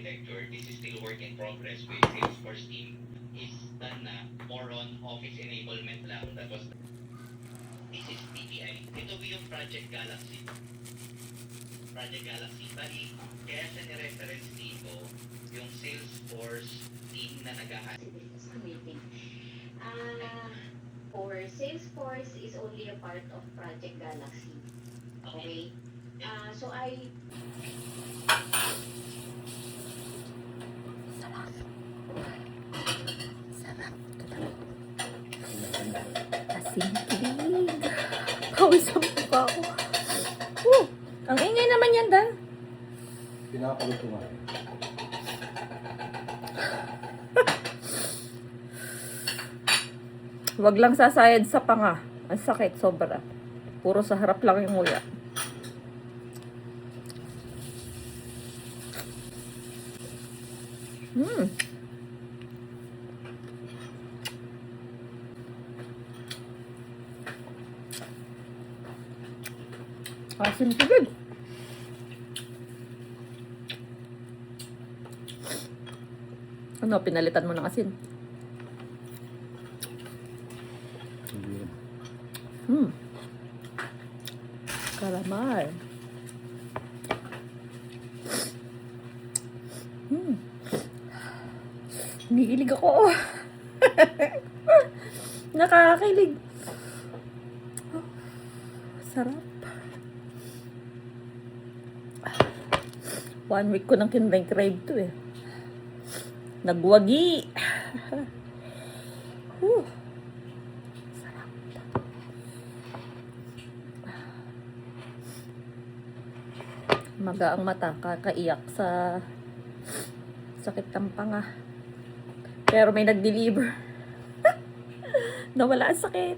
architecture, this is still work in progress with Salesforce team. Is done na, more on office enablement lang. That was, this is PPI. Ito po yung Project Galaxy. Project Galaxy. Bali, kaya siya ni-reference dito yung Salesforce team na Meeting. For Salesforce is only a part of Project Galaxy. Okay? So I... Sarap. Kasing-kilig. Pausap pa ako. Ang ingay naman yan, Dan. Pinakaluto nga. Wag lang sasayad sa panga. Ang sakit, sobra. Puro sa harap lang yung nguya. Asin sigid. Ano, pinalitan mo ng asin? Caramel. Umiilig ako. Nakakakilig. Sarap. 1 week ko nang kinrave to eh. Nagwagi. Sarap. Maga ang mata, kakaiyak sa sakit ng panga. Pero may nag-deliver. Nawala ang sakit.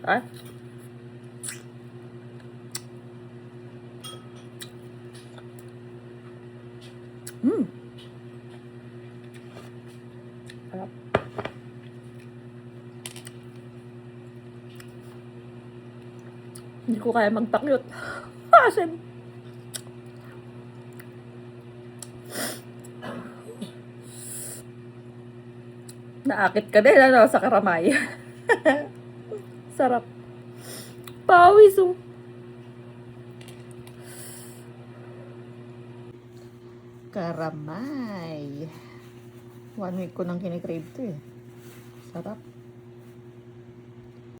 Ah? Sarap. Hindi ko kaya magpakyut. Asin. Naakit ka din, ano, sa karamay. Sarap. Pawis, oh. Karamay. 1 week ko nang kinikrave to eh. Sarap.